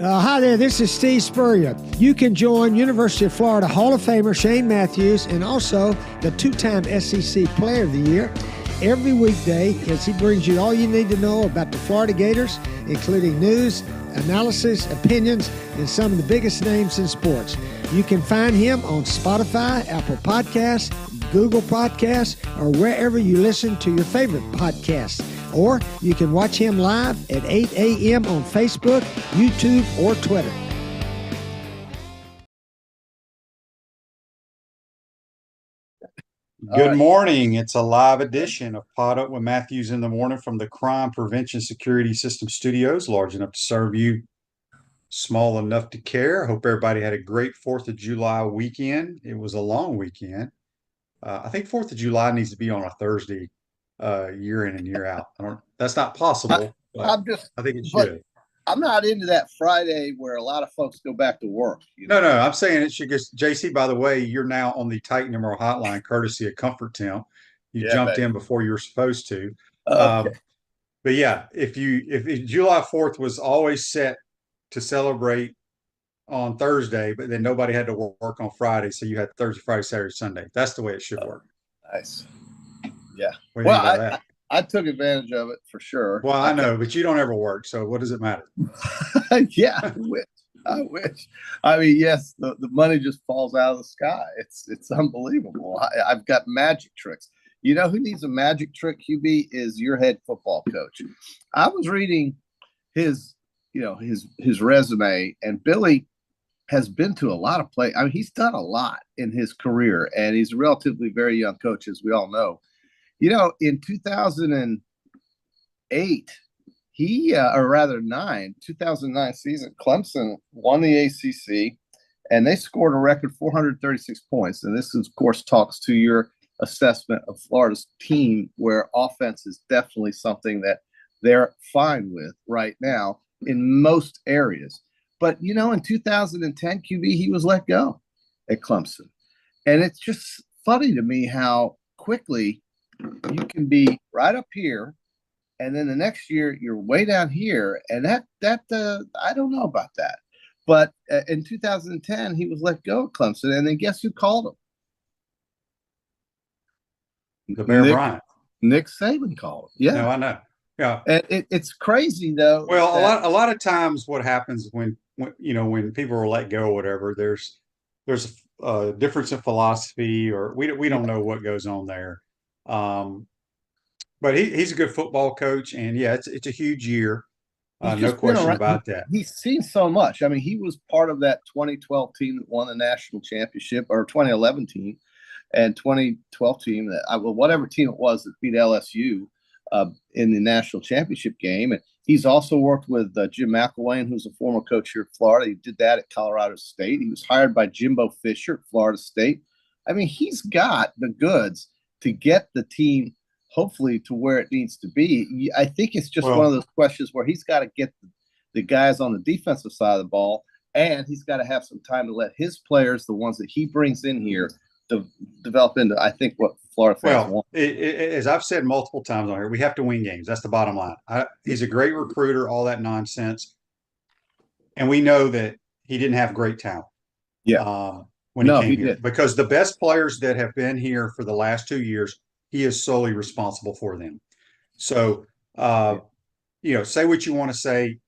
Hi there, this is Steve Spurrier. You can join University of Florida Hall of Famer Shane Matthews and also the two-time SEC Player of the Year every weekday as he brings you all you need to know about the Florida Gators, including news, analysis, opinions, and some of the biggest names in sports. You can find him on Spotify, Apple Podcasts, Google Podcasts, or wherever you listen to your favorite podcasts. Or you can watch him live at 8 a.m. on Facebook, YouTube, or Twitter. Good morning. It's a live edition of PodUp with Matthews in the morning from the Crime Prevention Security System Studios, large enough to serve you, small enough to care. I hope everybody had a great 4th of July weekend. It was a long weekend. I think 4th of July needs to be on a Thursday, year in and year out. That's not possible, but I think it should. I'm not into that Friday where a lot of folks go back to work. No, I'm saying it should just, JC, by the way, you're now on the Titan Emerald Hotline, courtesy of Comfort Tim. You jumped in before you were supposed to. Okay. But yeah, if July 4th was always set to celebrate on Thursday, but then nobody had to work on Friday, so you had Thursday, Friday, Saturday, Sunday. That's the way it should work. Nice. Yeah. What do you think about that? I took advantage of it for sure. Well, I know, but you don't ever work, so what does it matter? Yeah, I wish. I mean, yes, the money just falls out of the sky. It's unbelievable. I've got magic tricks. You know who needs a magic trick, QB, is your head football coach. I was reading his resume, and Billy has been to a lot of play. I mean, he's done a lot in his career, and he's a relatively very young coach, as we all know. You know, in 2008, 2009 season, Clemson won the ACC, and they scored a record 436 points. And this, of course, talks to your assessment of Florida's team, where offense is definitely something that they're fine with right now in most areas. But, you know, in 2010, QB, he was let go at Clemson. And it's just funny to me how quickly you can be right up here, and then the next year you're way down here, and that I don't know about that. But in 2010, he was let go at Clemson, and then guess who called him? The Bear Bryant. Nick Saban called him. Yeah, no, I know. Yeah, and it's crazy though. Well, a lot of times, what happens when people are let go or whatever, there's a difference in philosophy, or we don't know what goes on there. But he's a good football coach, and yeah, it's a huge year. No question about that. He's seen so much. I mean, he was part of that 2012 team that won the national championship, or 2011 team, and 2012 team that whatever team it was that beat LSU in the national championship game. And he's also worked with Jim McElwain, who's a former coach here at Florida. He did that at Colorado State. He was hired by Jimbo Fisher at Florida State. I mean, he's got the goods to get the team hopefully to where it needs to be. I think it's just one of those questions where he's got to get the guys on the defensive side of the ball, and he's got to have some time to let his players, the ones that he brings in here, to develop into, I think, what Florida fans want. As I've said multiple times on here, we have to win games. That's the bottom line. He's a great recruiter, all that nonsense. And we know that he didn't have great talent. Yeah. When he came here. Because the best players that have been here for the last 2 years, he is solely responsible for them. So, say what you want to say.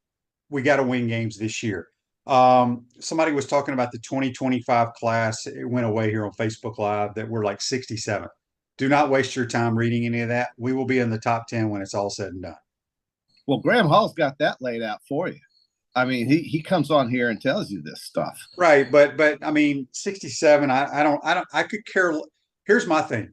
We got to win games this year. Somebody was talking about the 2025 class. It went away here on Facebook Live that we're like 67. Do not waste your time reading any of that. We will be in the top 10 when it's all said and done. Well, Graham Hall's got that laid out for you. I mean, he comes on here and tells you this stuff. Right. But I mean, 67, I could care. Here's my thing.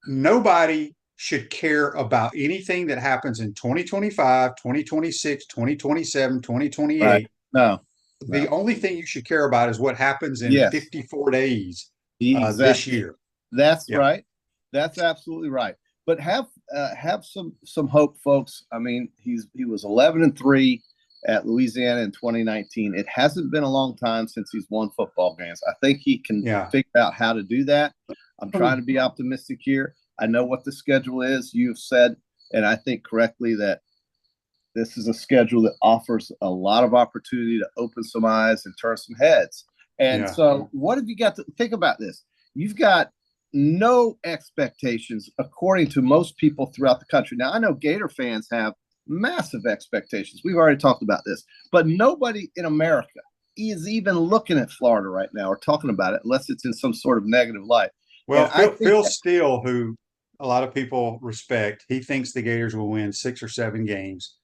Nobody should care about anything that happens in 2025, 2026, 2027, 2028. Right. No. The only thing you should care about is what happens in 54 days this year. That's right. That's absolutely right. But have some hope, folks. I mean, he was 11-3 at Louisiana in 2019. It hasn't been a long time since he's won football games. I think he can figure out how to do that. I'm trying to be optimistic here. I know what the schedule is. You've said, and I think correctly, that this is a schedule that offers a lot of opportunity to open some eyes and turn some heads. And so what have you got to think about this? You've got no expectations, according to most people throughout the country. Now, I know Gator fans have massive expectations. We've already talked about this, but nobody in America is even looking at Florida right now or talking about it unless it's in some sort of negative light. Well, Phil Steele, who a lot of people respect, he thinks the Gators will win 6 or 7 games.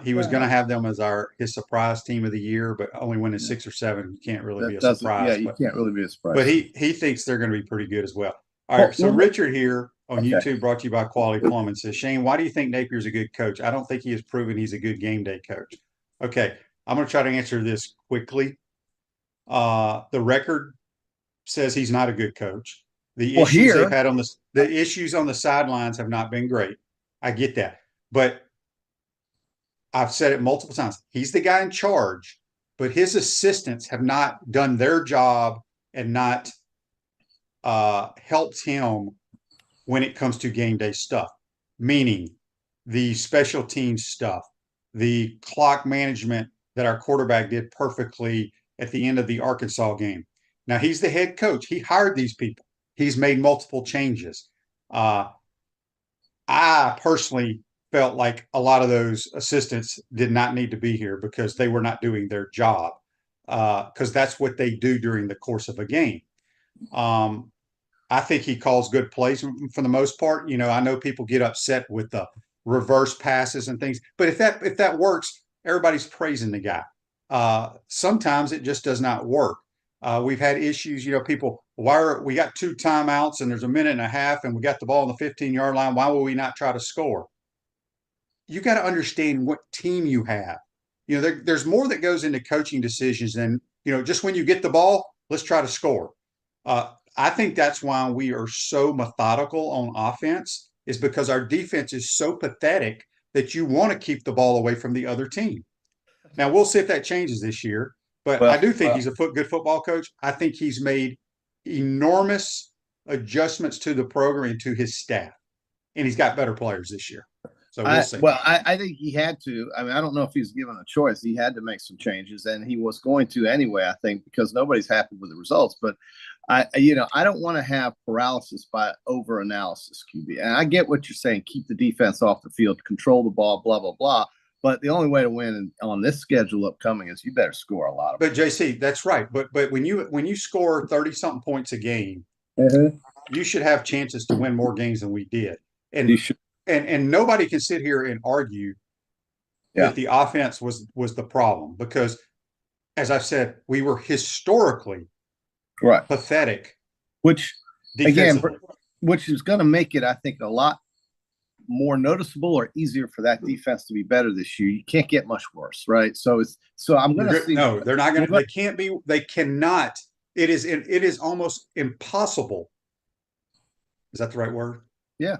He was going to have them as his surprise team of the year, but only winning 6 or 7, you can't really be a surprise. Yeah, you can't really be a surprise. But he thinks they're going to be pretty good as well. All right, so Richard here on YouTube, brought to you by Quality Plumbing, says, Shane, why do you think Napier's a good coach? I don't think he has proven he's a good game day coach. Okay, I'm going to try to answer this quickly. The record says he's not a good coach. The issues they've had the issues on the sidelines have not been great. I get that. But I've said it multiple times. He's the guy in charge, but his assistants have not done their job and not helped him when it comes to game day stuff, meaning the special teams stuff, the clock management that our quarterback did perfectly at the end of the Arkansas game. Now, he's the head coach. He hired these people. He's made multiple changes. I personally felt like a lot of those assistants did not need to be here because they were not doing their job, because that's what they do during the course of a game. I think he calls good plays for the most part. You know, I know people get upset with the reverse passes and things, but if that works, everybody's praising the guy. Sometimes it just does not work. We've had issues, you know, people, we got 2 timeouts and there's a minute and a half and we got the ball on the 15-yard line. Why will we not try to score? You got to understand what team you have. You know, there's more that goes into coaching decisions than, you know, just when you get the ball, let's try to score. I think that's why we are so methodical on offense, is because our defense is so pathetic that you want to keep the ball away from the other team. Now, we'll see if that changes this year. But I do think he's a good football coach. I think he's made enormous adjustments to the program and to his staff. And he's got better players this year. So we'll see. I think he had to. I mean, I don't know if he's given a choice. He had to make some changes, and he was going to anyway, I think, because nobody's happy with the results. But I don't want to have paralysis by over-analysis, QB. And I get what you're saying. Keep the defense off the field, control the ball, blah, blah, blah. But the only way to win on this schedule upcoming is you better score a lot of points. But JC, that's right. But when you score 30-something points a game, you should have chances to win more games than we did. And you should. And nobody can sit here and argue that the offense was the problem, because, as I've said, we were historically pathetic. Which is going to make it, I think, a lot more noticeable or easier for that defense to be better this year. You can't get much worse, right? So I'm going to see. No, they're not going to. They can't be. They cannot. It is almost impossible. Is that the right word? Yeah.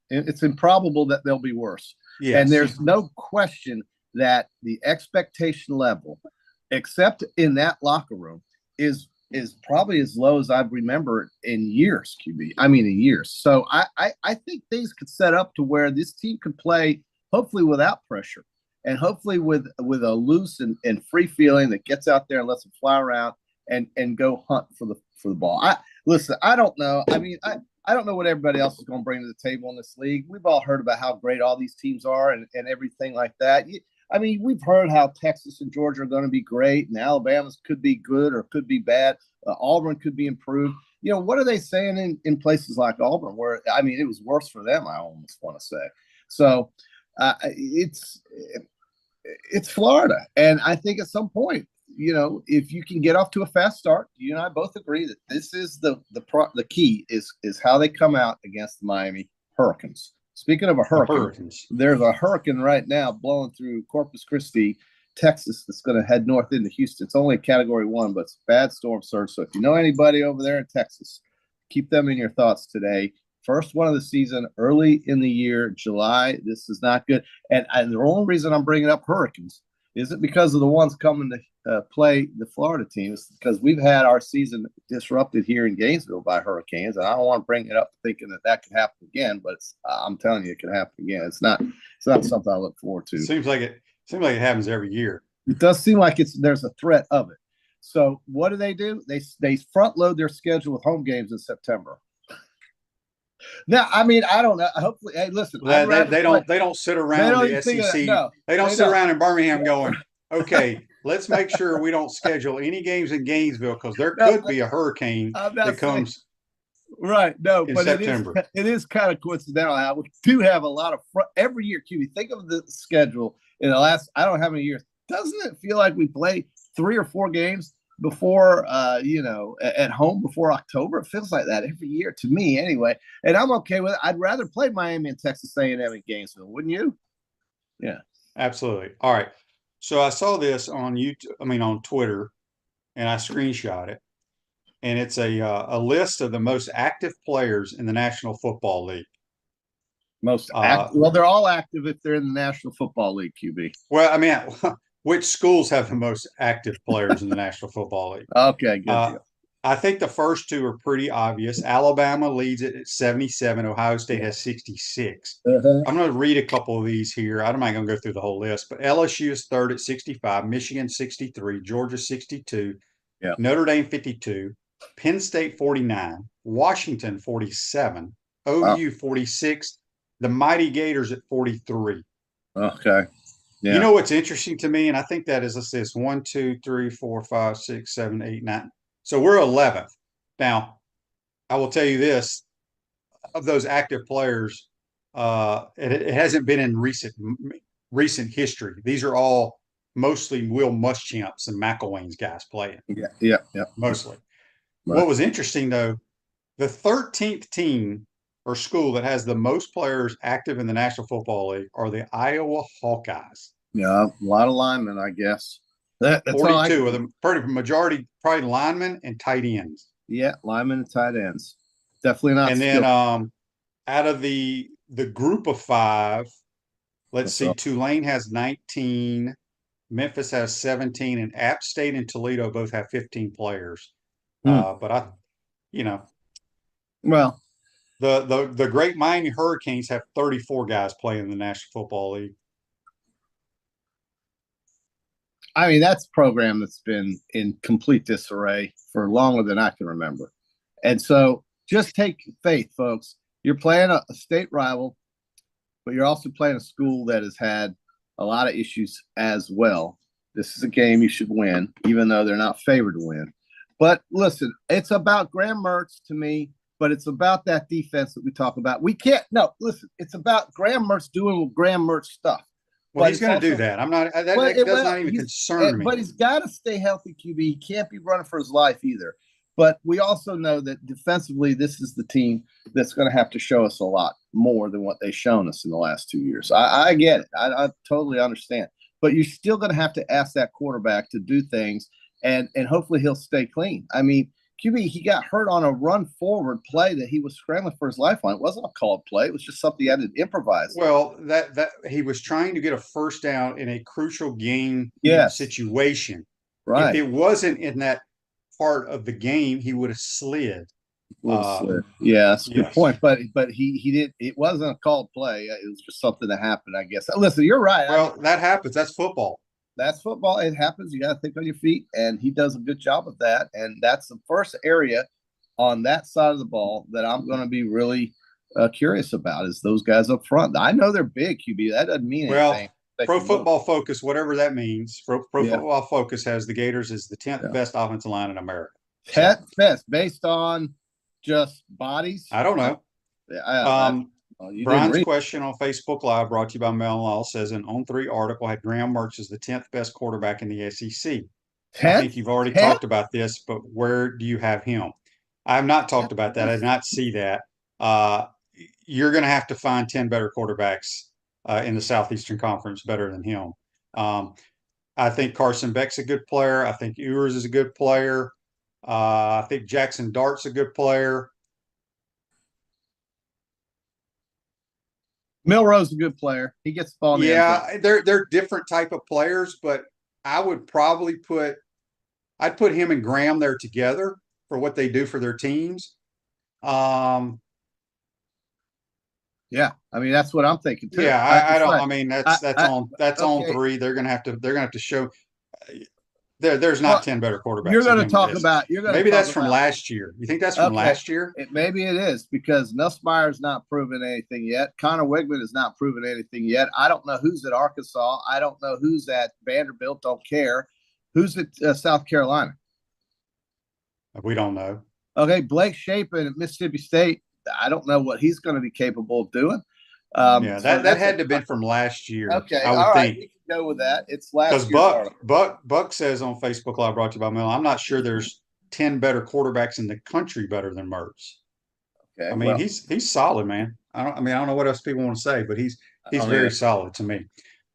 It's improbable that they'll be worse. Yes. And there's no question that the expectation level, except in that locker room, is probably as low as I remember in years, QB. I mean, in years. So I think things could set up to where this team could play, hopefully without pressure, and hopefully with a loose and free feeling that gets out there and lets them fly around and go hunt for the ball. I don't know. I mean, I don't know what everybody else is going to bring to the table in this league. We've all heard about how great all these teams are and everything like that. I mean, we've heard how Texas and Georgia are going to be great, and Alabama's could be good or could be bad. Auburn could be improved. You know, what are they saying in places like Auburn where, I mean, it was worse for them, I almost want to say. So it's Florida. And I think at some point, you know, if you can get off to a fast start, you and I both agree that this is the key is how they come out against the Miami Hurricanes. Speaking of a hurricane, there's a hurricane right now blowing through Corpus Christi, Texas, that's going to head north into Houston. It's only a Category 1, but it's a bad storm surge. So if you know anybody over there in Texas, keep them in your thoughts today. First one of the season, early in the year, July. This is not good. And the only reason I'm bringing up hurricanes Is it because of the ones coming to play the Florida team? It's because we've had our season disrupted here in Gainesville by hurricanes, and I don't want to bring it up thinking that could happen again. But I'm telling you, it could happen again. It's not something I look forward to. Seems like it happens every year. It does seem like there's a threat of it. So what do? They front load their schedule with home games in September. Now, I mean, I don't know. Hopefully, hey, listen. They don't sit around the SEC. No, they don't sit around in Birmingham going, okay, let's make sure we don't schedule any games in Gainesville because there could be a hurricane that comes. Right. No, but September. it is kind of coincidental how we do have a lot of every year, QB. Think of the schedule in the last, I don't know how many years. Doesn't it feel like we play 3 or 4 games before, at home before October? It feels like that every year to me anyway. And I'm okay with it. I'd rather play Miami and Texas A&M in Gainesville, wouldn't you? Yeah. Absolutely. All right. So I saw this on on Twitter, and I screenshot it. And it's a list of the most active players in the National Football League. Most active? Well, they're all active if they're in the National Football League, QB. Well, I mean, which schools have the most active players in the National Football League? Okay, good deal. I think the first 2 are pretty obvious. Alabama leads it at 77. Ohio State has 66. Uh-huh. I'm going to read a couple of these here. I'm not going to go through the whole list, but LSU is third at 65, Michigan 63, Georgia 62, Notre Dame 52, Penn State 49, Washington 47, OU 46, the mighty Gators at 43. Okay. Yeah. You know what's interesting to me, and I think that is, let's see, it's 1, 2, 3, 4, 5, 6, 7, 8, 9. So we're 11th. Now, I will tell you this: of those active players, it hasn't been in recent history. These are all mostly Will Muschamp's and McElwain's guys playing. Yeah. Mostly. Right. What was interesting, though, the 13th team or school that has the most players active in the National Football League are the Iowa Hawkeyes. Yeah, a lot of linemen, I guess. That's 42 of them, pretty majority, probably linemen and tight ends. Yeah, linemen and tight ends. Definitely not. And then out of the group of 5, let's see, Tulane has 19, Memphis has 17, and App State and Toledo both have 15 players. But well, the great Miami Hurricanes have 34 guys playing in the National Football League. I mean, that's a program that's been in complete disarray for longer than I can remember. And so just take faith, folks. You're playing a state rival, but you're also playing a school that has had a lot of issues as well. This is a game you should win, even though they're not favored to win. But listen, it's about Graham Mertz to me, but it's about that defense that we talk about. It's about Graham Mertz doing Graham Mertz stuff. Well, he's going to do that. I'm not. That does not even concern me. But he's got to stay healthy, QB. He can't be running for his life either. But we also know that defensively, this is the team that's going to have to show us a lot more than what they've shown us in the last 2 years. I get it. I totally understand. But you're still going to have to ask that quarterback to do things, and hopefully he'll stay clean. I mean, QB, he got hurt on a run forward play that he was scrambling for his lifeline. It wasn't a called play. It was just something he had to improvise. Well, that he was trying to get a first down in a crucial game situation. Right. If it wasn't in that part of the game, he would have slid. Yeah, that's a good point. But he did. It wasn't a called play. It was just something that happened, I guess. Listen, you're right. Well, that happens. That's football. That's football. It happens. You got to think on your feet, and he does a good job of that. And that's the first area on that side of the ball that I'm going to be really curious about is those guys up front. I know they're big, QB. That doesn't mean anything. Pro Football Focus, whatever that means, Pro Football Focus has the Gators as the 10th best offensive line in America. 10th best based on just bodies? I don't know. Brian's question on Facebook Live, brought to you by Mel Law, says an On3 article had Graham Mertz as the 10th best quarterback in the SEC. 10th? I think you've already talked about this, but where do you have him? I have not talked about that. I did not see that. You're going to have to find 10 better quarterbacks in the Southeastern Conference better than him. I think Carson Beck's a good player. I think Ewers is a good player. I think Jackson Dart's a good player. Milroe's a good player. He gets the ball in the end zone. Yeah, they're different type of players, but I would probably I'd put him and Graham there together for what they do for their teams. Yeah, I mean that's what I'm thinking too. Yeah, I don't. I mean that's okay. on three. They're gonna have to show. There's not 10 better quarterbacks. You're going to talk about. Maybe that's from last year. You think that's from last year? Maybe it is because Nussmeier's not proven anything yet. Connor Wigman has not proven anything yet. I don't know who's at Arkansas. I don't know who's at Vanderbilt. Don't care. Who's at South Carolina? We don't know. Okay, Blake Shapen at Mississippi State. I don't know what he's going to be capable of doing. Yeah, that had to have been from last year. Okay, I would think. We can go with that. It's last year. Because Buck says on Facebook Live, brought to you by Mel, I'm not sure there's 10 better quarterbacks in the country better than Mertz. Okay, I mean he's solid, man. I don't know what else people want to say, but he's very solid to me.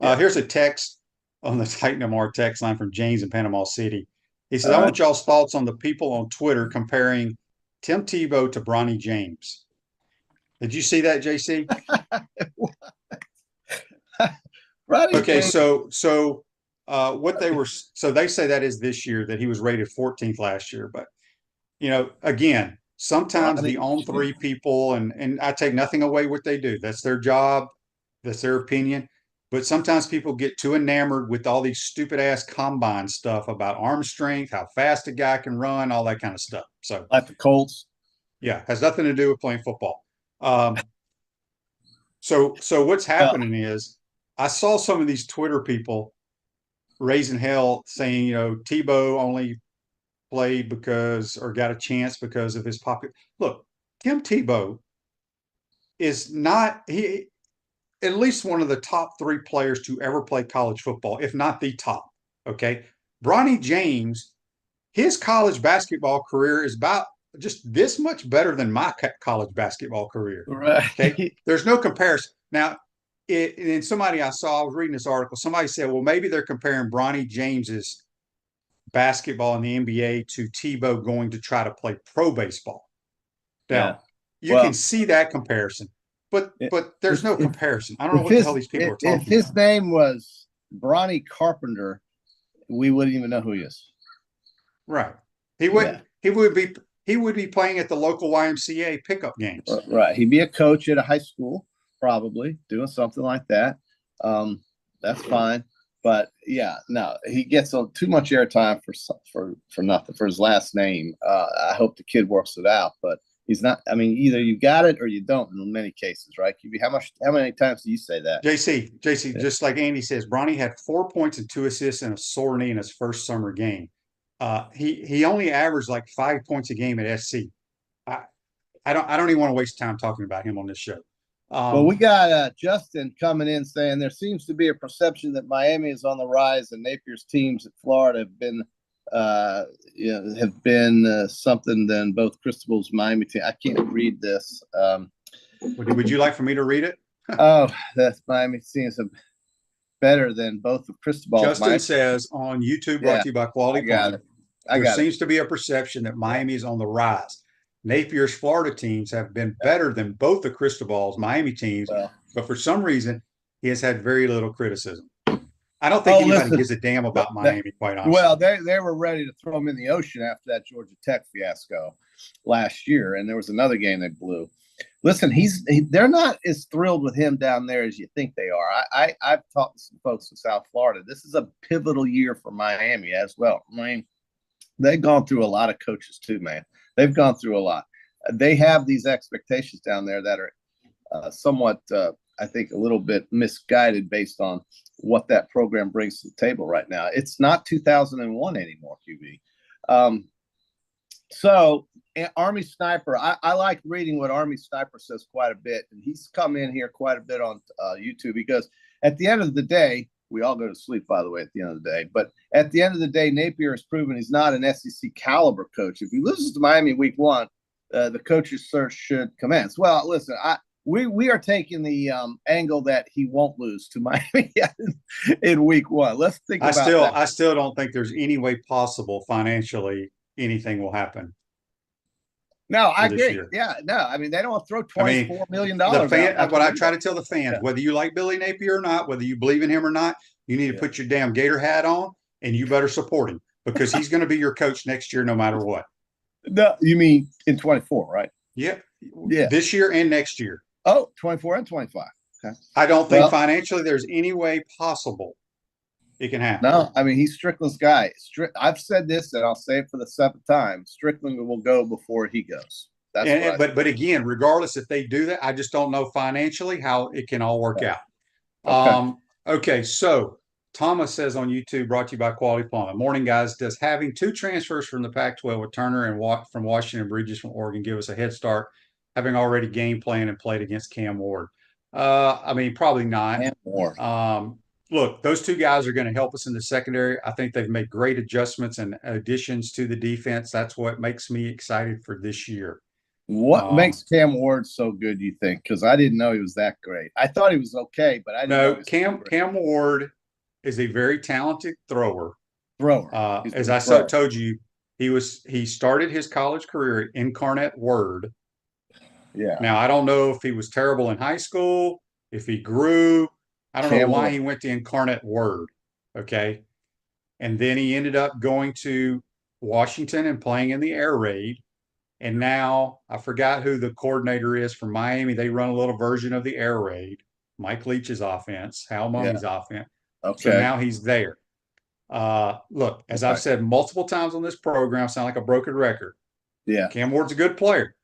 Yeah. Here's a text on the Titan MR text line from James in Panama City. He says, I want y'all's thoughts on the people on Twitter comparing Tim Tebow to Bronny James. Did you see that, JC? Okay, so what they were, so they say that is this year, that he was rated 14th last year. But, again, sometimes the on-3 people, and I take nothing away what they do. That's their job. That's their opinion. But sometimes people get too enamored with all these stupid-ass combine stuff about arm strength, how fast a guy can run, all that kind of stuff. So, like the Colts. Yeah, has nothing to do with playing football. So what's happening is I saw some of these Twitter people raising hell saying, Tebow only played or got a chance because of his popular. Look, Tim Tebow is not at least one of the top 3 players to ever play college football, if not the top. Okay. Bronny James, his college basketball career is about just this much better than my college basketball career. Right. Okay. There's no comparison. Now, and somebody I saw, I was reading this article, somebody said, well, maybe they're comparing Bronny James's basketball in the NBA to Tebow going to try to play pro baseball. Now, you can see that comparison, but there's no comparison. I don't know what the hell these people are talking about. If his name was Bronny Carpenter, we wouldn't even know who he is. Right. He would be playing at the local YMCA pickup games. Right. He'd be a coach at a high school, probably doing something like that. That's fine. But yeah, no, he gets too much airtime for nothing, for his last name. I hope the kid works it out, but he's not. I mean, either you got it or you don't in many cases, right? How many times do you say that? JC, yeah. Just like Andy says, Bronny had 4 points and 2 assists and a sore knee in his first summer game. He only averaged like 5 points a game at SC. I don't even want to waste time talking about him on this show. Well, we got Justin coming in saying there seems to be a perception that Miami is on the rise and Napier's teams at Florida have been something than both Cristobal's Miami team. I can't read this. Would you like for me to read it? That's Miami teams better than both of Cristobal's. Justin says on YouTube, brought to you by Quality Farm, there seems to be a perception that Miami is on the rise. Napier's Florida teams have been better than both the Cristobal's Miami teams, but for some reason, he has had very little criticism. I don't think anybody gives a damn about Miami, quite honestly. Well, they were ready to throw him in the ocean after that Georgia Tech fiasco last year, and there was another game they blew. Listen, they're not as thrilled with him down there as you think they are. I've talked to some folks in South Florida. This is a pivotal year for Miami as well. I mean, they've gone through a lot of coaches too, man. They've gone through a lot. They have these expectations down there that are somewhat, I think, a little bit misguided based on what that program brings to the table right now. It's not 2001 anymore, QB. So Army Sniper, I like reading what Army Sniper says quite a bit, and he's come in here quite a bit on YouTube because at the end of the day, we all go to sleep, by the way, at the end of the day. But at the end of the day, Napier has proven he's not an SEC caliber coach. If he loses to Miami week 1, the coach's search should commence. Well, listen, we are taking the angle that he won't lose to Miami in week 1. Let's think about that. I still don't think there's any way possible financially anything will happen. No, I for this agree. year. Yeah, no, I mean they don't throw I mean, $24 million. what I try to tell the fans, whether you like Billy Napier or not, whether you believe in him or not, you need to put your damn Gator hat on and you better support him because he's going to be your coach next year no matter what. No, you mean in 24, right? Yep. Yeah. This year and next year. Oh, 24 and 25. Okay. I don't think financially there's any way possible it can happen. No, I mean, he's Strickland's guy. I've said this, and I'll say it for the 7th time. Strickland will go before he goes. But again, regardless if they do that, I just don't know financially how it can all work out. Okay. Okay, so Thomas says on YouTube, brought to you by Quality Plumbing. Morning, guys. Does having 2 transfers from the Pac-12 with Turner and from Washington, Bridges from Oregon give us a head start, having already game planned and played against Cam Ward? I mean, probably not. Cam Ward. Look, those 2 guys are going to help us in the secondary. I think they've made great adjustments and additions to the defense. That's what makes me excited for this year. What makes Cam Ward so good, you think? Because I didn't know he was that great. I thought he was okay, but I didn't know he was Cam Ward is a very talented thrower. As I told you, he started his college career at Incarnate Word. Yeah. Now, I don't know if he was terrible in high school, if he grew. I don't know why he went to Incarnate Word. Okay. And then he ended up going to Washington and playing in the air raid. And now I forgot who the coordinator is for Miami. They run a little version of the air raid, Mike Leach's offense, Hal Mummy's offense. Okay. So now he's there. Look, as I've said multiple times on this program, sound like a broken record. Yeah. Cam Ward's a good player.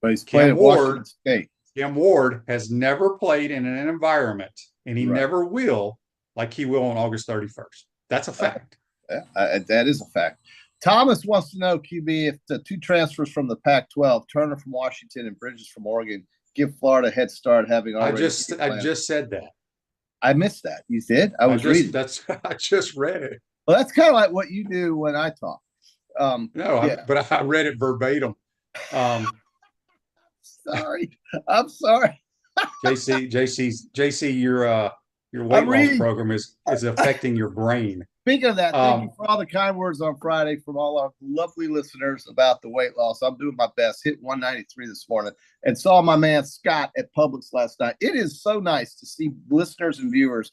But he's played at Washington State. Cam Ward has never played in an environment, and he never will, like he will on August 31st. That's a fact. That is a fact. Thomas wants to know, QB, if the 2 transfers from the Pac-12, Turner from Washington and Bridges from Oregon, give Florida a head start, having already. I just said that. I missed that. You did? I reading. I just read it. Well, that's kind of like what you do when I talk. But I read it verbatim. Sorry, I'm sorry. JC, your weight loss program is affecting your brain. Speaking of that, thank you for all the kind words on Friday from all our lovely listeners about the weight loss. I'm doing my best. Hit 193 this morning and saw my man Scott at Publix last night. It is so nice to see listeners and viewers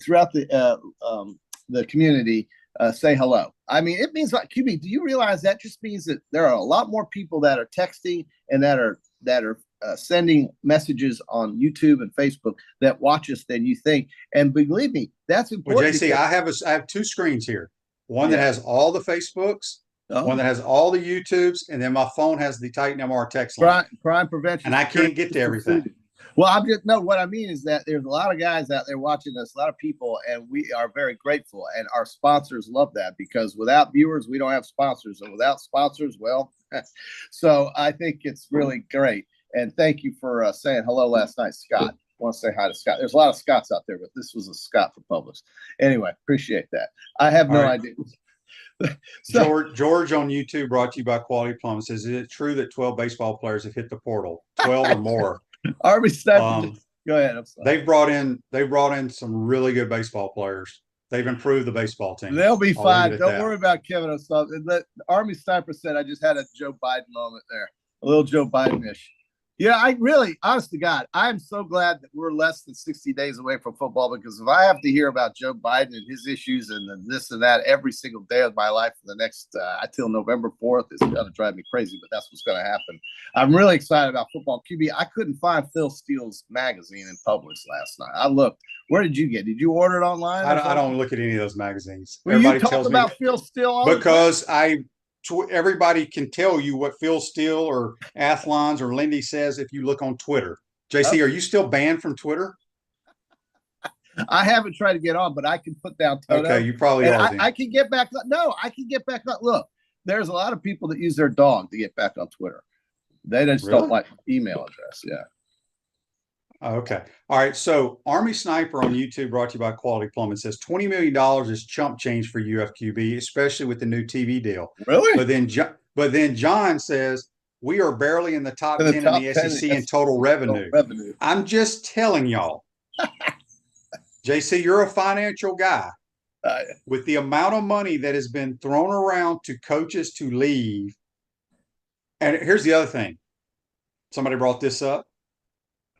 throughout the community say hello. I mean, it means like, QB, do you realize that just means that there are a lot more people that are texting and that are sending messages on YouTube and Facebook that watch us than you think. And believe me, that's important. Well, JC, I have 2 screens here. One that has all the Facebooks, one that has all the YouTubes, and then my phone has the Titan MR text line. Crime prevention. And I can't get to everything. Well, what I mean is that there's a lot of guys out there watching us, a lot of people, and we are very grateful. And our sponsors love that because without viewers, we don't have sponsors. And without sponsors, well, so I think it's really great. And thank you for saying hello last night, Scott. I want to say hi to Scott. There's a lot of Scotts out there, but this was a Scott for Publix. Anyway, appreciate that. I have no idea. So, George on YouTube, brought to you by Quality Plumbing, says, is it true that 12 baseball players have hit the portal? 12 or more. Army Sniper. Go ahead. I'm sorry. They've brought in some really good baseball players. They've improved the baseball team. They'll be fine. Don't worry about Kevin O'Sullivan. Army Sniper said, I just had a Joe Biden moment there. A little Joe Biden-ish. Yeah, I really, honest to God, I'm so glad that we're less than 60 days away from football because if I have to hear about Joe Biden and his issues and this and that every single day of my life for the next until November 4th, it's going to drive me crazy, but that's what's going to happen. I'm really excited about football. QB, I couldn't find Phil Steele's magazine in Publix last night. I looked. Where did you get? Did you order it online? I don't look at any of those magazines. Well, everybody tells me about Phil Steele because everybody can tell you what Phil Steele or Athlons or Lindy says if you look on Twitter. JC, are you still banned from Twitter? I haven't tried to get on, but I can put down Toto. Okay, you probably are. I can get back. No, I can get back on. Look, there's a lot of people that use their dog to get back on Twitter. They just don't like email address. Yeah. Okay. All right. So Army Sniper on YouTube, brought to you by Quality Plumbing, says $20 million is chump change for UFQB, especially with the new TV deal. Really? But then John says we are barely in the top 10 in the SEC in total revenue. I'm just telling y'all. JC, you're a financial guy. With the amount of money that has been thrown around to coaches to leave, And here's the other thing. Somebody brought this up,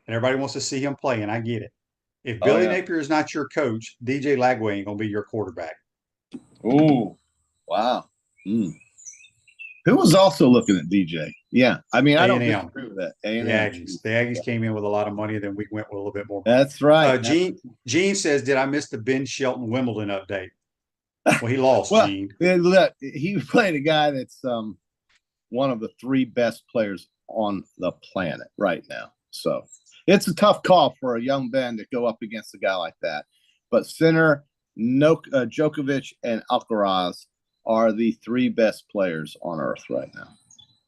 and everybody wants to see him play, and I get it. If Oh Billy yeah. Napier is not your coach, DJ Lagway ain't gonna be your quarterback. Ooh, wow. Mm. Who was also looking at DJ? Yeah, I mean, I don't A&M, disagree with that. the A&M. Aggies. The Aggies came in with a lot of money, then we went with a little bit more money. That's right. Gene says, "Did I miss the Ben Shelton Wimbledon update?" Well, he lost, Well, Gene. look, he played a guy that's one of the three best players on the planet right now. So it's a tough call for a young Ben to go up against a guy like that. But Sinner, Djokovic, and Alcaraz are the three best players on earth right now.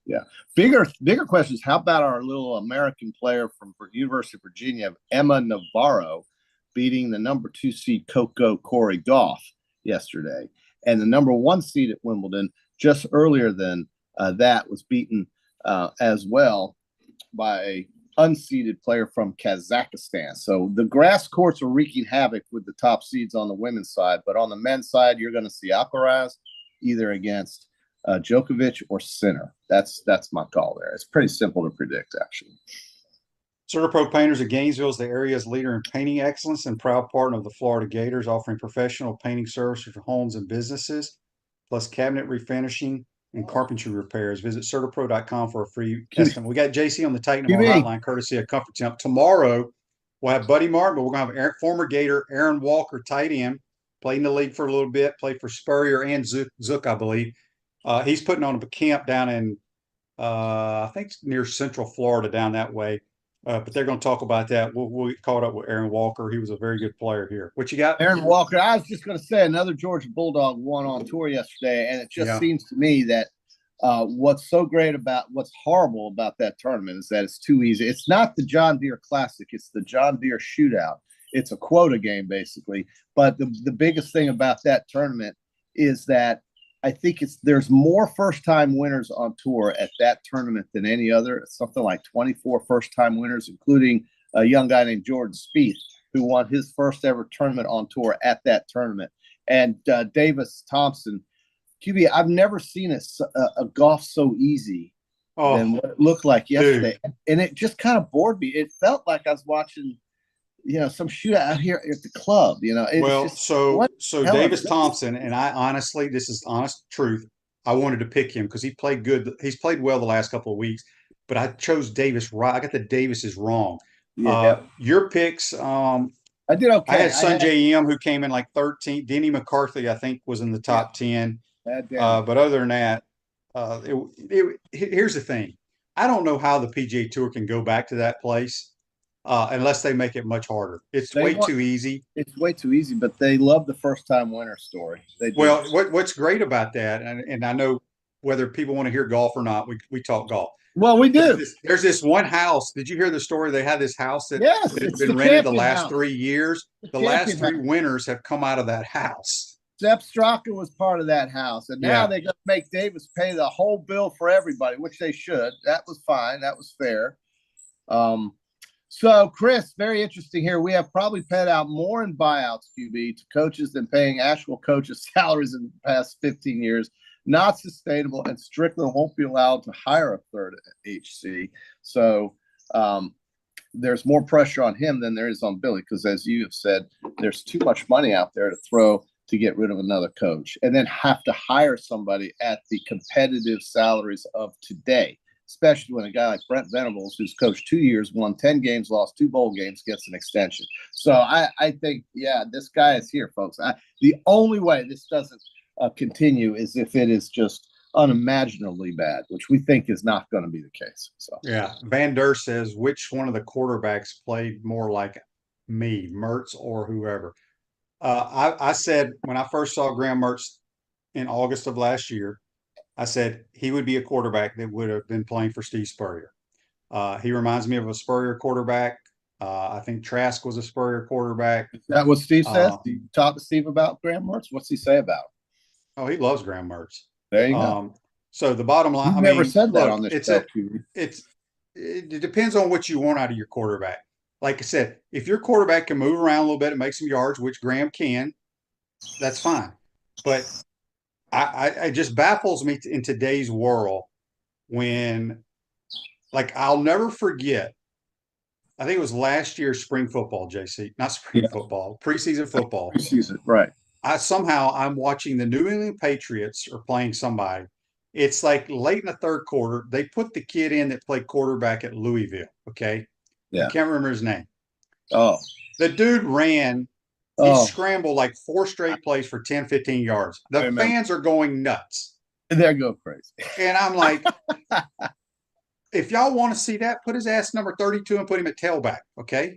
Yeah. Bigger question is, how about our little American player from University of Virginia, Emma Navarro, beating the number 2 seed Coco Corey Goff yesterday, and the number 1 seed at Wimbledon just earlier than that was beaten as well by a unseeded player from Kazakhstan. So the grass courts are wreaking havoc with the top seeds on the women's side, but on the men's side, you're going to see Alcaraz either against Djokovic or Sinner. That's my call there. It's pretty simple to predict, actually. CertaPro Painters of Gainesville is the area's leader in painting excellence and proud partner of the Florida Gators, offering professional painting services for homes and businesses, plus cabinet refinishing and carpentry repairs. Visit CertaPro.com for a free estimate. We got JC on the Titan hotline, courtesy of Comfort Temp. Tomorrow, we'll have Buddy Martin, but we're going to have former Gator Aaron Walker, tight end, played in the league for a little bit, played for Spurrier and Zook, I believe. He's putting on a camp down in, I think near Central Florida, down that way. But they're going to talk about that. We'll get caught up with Aaron Walker. He was a very good player here. What you got? Aaron Walker. I was just going to say another Georgia Bulldog won on tour yesterday, and it just seems to me that what's horrible about that tournament is that it's too easy. It's not the John Deere Classic. It's the John Deere Shootout. It's a quota game, basically. But the biggest thing about that tournament is that I think there's more first-time winners on tour at that tournament than any other. It's something like 24 first-time winners, including a young guy named Jordan Spieth, who won his first ever tournament on tour at that tournament. And Davis Thompson, QB, I've never seen a golf so easy than what it looked like yesterday. Dude. And it just kind of bored me. It felt like I was watching some shootout out here at the club, So Davis Thompson, and I honestly, this is honest truth, I wanted to pick him because he played good. He's played well the last couple of weeks, but I chose Davis right. I got the Davises wrong. Yeah. Your picks, I did okay. I had Sunjay M, who came in like 13th. Denny McCarthy, I think, was in the top 10. But other than that, here's the thing. I don't know how the PGA Tour can go back to that place. Unless they make it much harder. It's way too easy. It's way too easy, but they love the first-time winner story. They do. Well, what's great about that, and I know whether people want to hear golf or not, we talk golf. Well, we do. There's this one house. Did you hear the story? They had this house that has been rented the last 3 years. The last 3 winners have come out of that house. Sepp Straka was part of that house, and now they're going to make Davis pay the whole bill for everybody, which they should. That was fine. That was fair. So, Chris, very interesting here. We have probably paid out more in buyouts, QB, to coaches than paying actual coaches' salaries in the past 15 years. Not sustainable, and Strickland won't be allowed to hire a third HC. So there's more pressure on him than there is on Billy because, as you have said, there's too much money out there to throw to get rid of another coach and then have to hire somebody at the competitive salaries of today. Especially when a guy like Brent Venables, who's coached 2 years, won 10 games, lost 2 bowl games, gets an extension. So I think, this guy is here, folks. The only way this doesn't continue is if it is just unimaginably bad, which we think is not going to be the case. So Van Der says, which one of the quarterbacks played more like me, Mertz or whoever? I said when I first saw Graham Mertz in August of last year, I said he would be a quarterback that would have been playing for Steve Spurrier. He reminds me of a Spurrier quarterback. I think Trask was a Spurrier quarterback. Is that what Steve says? Do you talk to Steve about Graham Mertz? What's he say about him? Oh, he loves Graham Mertz. There you go. So the bottom line, You've never said that on this show. It depends on what you want out of your quarterback. Like I said, if your quarterback can move around a little bit and make some yards, which Graham can, that's fine. But it just baffles me in today's world when, like, I'll never forget. I think it was last year's spring football, JC, not spring football, preseason football. Preseason, right. I'm watching the New England Patriots are playing somebody. It's like late in the third quarter. They put the kid in that played quarterback at Louisville. Okay. Yeah. I can't remember his name. Oh. The dude ran. He scrambled like 4 straight plays for 10, 15 yards. The fans are going nuts. They go crazy. And I'm like, if y'all want to see that, put his ass number 32 and put him at tailback, okay?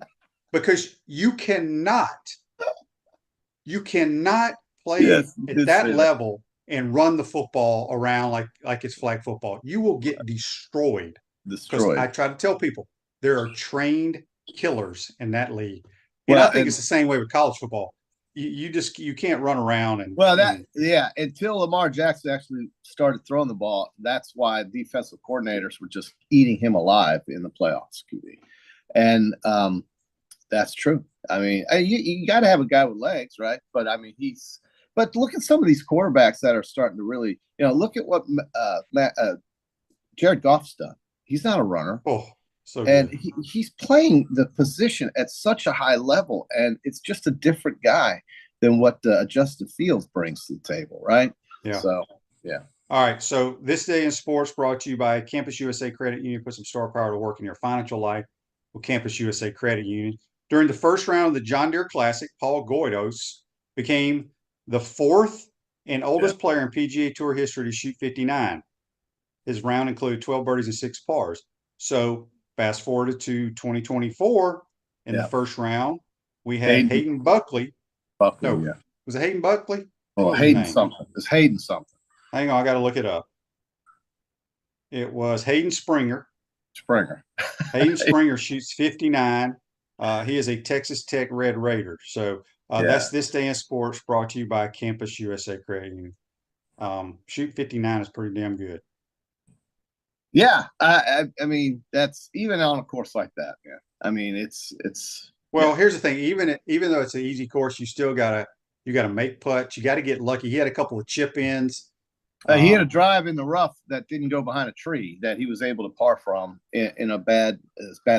Because you cannot play at that level and run the football around like it's flag football. You will get destroyed. I try to tell people there are trained killers in that league. And I think it's the same way with college football. You can't run around until Lamar Jackson actually started throwing the ball. That's why defensive coordinators were just eating him alive in the playoffs, QB. And that's true. I mean, you got to have a guy with legs, right? But I mean, but look at some of these quarterbacks that are starting to really, look at what Jared Goff's done. He's not a runner. And he's playing the position at such a high level, and it's just a different guy than what Justin Fields brings to the table, right? Yeah. So, yeah. All right. So this day in sports brought to you by Campus USA Credit Union. Put some star power to work in your financial life with Campus USA Credit Union. During the first round of the John Deere Classic, Paul Goydos became the 4th and oldest player in PGA Tour history to shoot 59. His round included 12 birdies and 6 pars. So fast forward to 2024, in the first round, we had Hayden Buckley. Was it Hayden Buckley? Oh, Hayden something. It's Hayden something. Hang on, I got to look it up. It was Hayden Springer. Hayden Springer shoots 59. He is a Texas Tech Red Raider. So that's this day in sports brought to you by Campus USA Credit Union. Shoot 59 is pretty damn good. Yeah, I mean, that's even on a course like that. Yeah, I mean, it's. Well, here's the thing. Even though it's an easy course, you still gotta make putts. You got to get lucky. He had a couple of chip ins. He had a drive in the rough that didn't go behind a tree that he was able to par from in a bad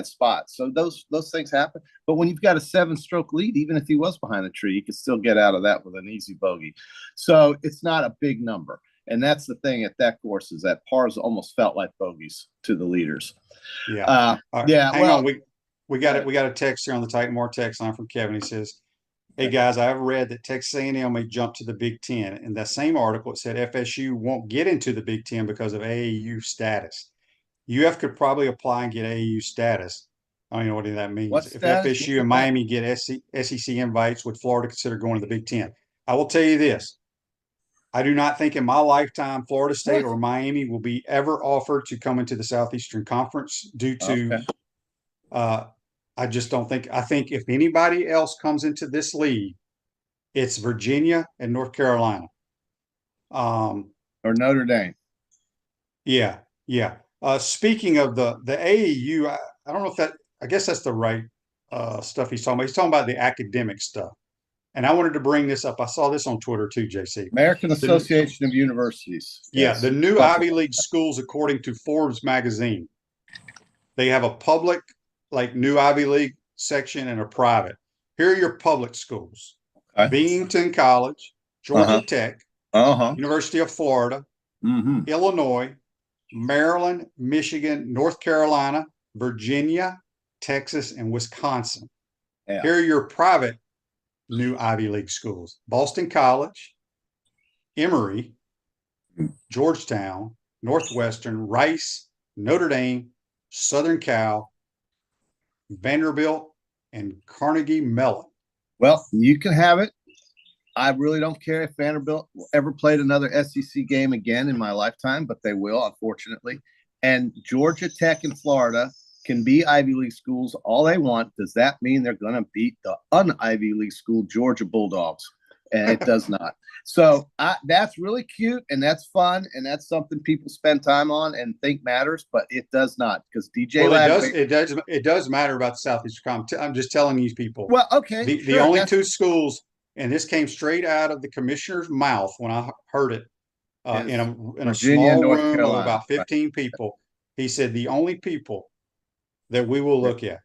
spot. So those things happen. But when you've got a 7-stroke lead, even if he was behind a tree, you could still get out of that with an easy bogey. So it's not a big number. And that's the thing at that course is that pars almost felt like bogeys to the leaders. Yeah. Yeah. Hang on. We got it. We got a text here on the Titan More text line from Kevin. He says, "Hey guys, I've read that Texas A&M may jump to the Big Ten. In that same article, it said FSU won't get into the Big Ten because of AAU status. UF could probably apply and get AAU status. I don't know what that means. If FSU and Miami get SEC invites, would Florida consider going to the Big Ten? I will tell you this. I do not think in my lifetime Florida State or Miami will be ever offered to come into the Southeastern Conference due to I just don't think. I think if anybody else comes into this league, it's Virginia and North Carolina. Or Notre Dame. Yeah. Speaking of the AAU, I don't know if that – I guess that's the right stuff he's talking about. He's talking about the academic stuff. And I wanted to bring this up. I saw this on Twitter too, JC. American Association of Universities. Yeah, the new Ivy League schools, according to Forbes magazine. They have a public, like, new Ivy League section and a private. Here are your public schools. Okay. Binghamton College, Georgia Tech, University of Florida, Illinois, Maryland, Michigan, North Carolina, Virginia, Texas, and Wisconsin. Yeah. Here are your private new Ivy League schools: Boston College, Emory, Georgetown, Northwestern, Rice, Notre Dame, Southern Cal, Vanderbilt, and Carnegie Mellon. Well, you can have it. I really don't care if Vanderbilt ever played another SEC game again in my lifetime, but they will, unfortunately. And Georgia Tech and Florida can be Ivy League schools all they want. Does that mean they're going to beat the un-Ivy League school Georgia Bulldogs? And it does not. So that's really cute, and that's fun, and that's something people spend time on and think matters, but it does not, because DJ it does matter about the Southeastern Conference. I'm just telling these people. Well, okay. The only two schools, and this came straight out of the commissioner's mouth when I heard it in a Virginia and small North room of Carolina. about 15 people. He said the only people that we will look at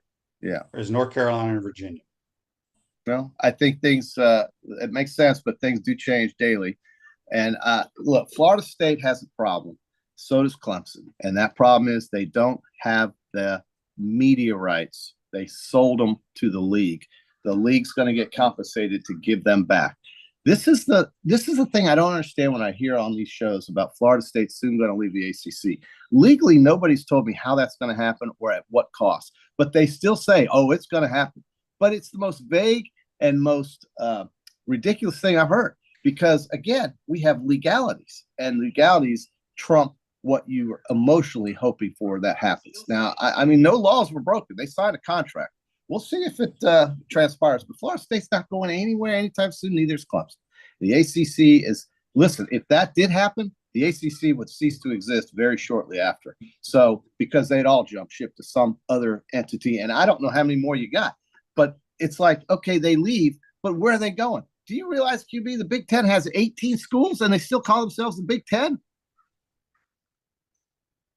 is North Carolina and Virginia. Well, I think things it makes sense, but things do change daily. And look, Florida State has a problem. So does Clemson. And that problem is they don't have the media rights. They sold them to the league. The league's going to get compensated to give them back. This is the thing I don't understand when I hear on these shows about Florida State soon going to leave the ACC. Legally, nobody's told me how that's going to happen or at what cost. But they still say, oh, it's going to happen. But it's the most vague and most ridiculous thing I've heard. Because, again, we have legalities. And legalities trump what you are emotionally hoping for that happens. Now, I mean, no laws were broken. They signed a contract. We'll see if it transpires. But Florida State's not going anywhere anytime soon. Neither is Clemson. The ACC is – listen, if that did happen, the ACC would cease to exist very shortly after. So because they'd all jump ship to some other entity. And I don't know how many more you got. But it's like, okay, they leave, but where are they going? Do you realize, QB, the Big Ten has 18 schools and they still call themselves the Big Ten?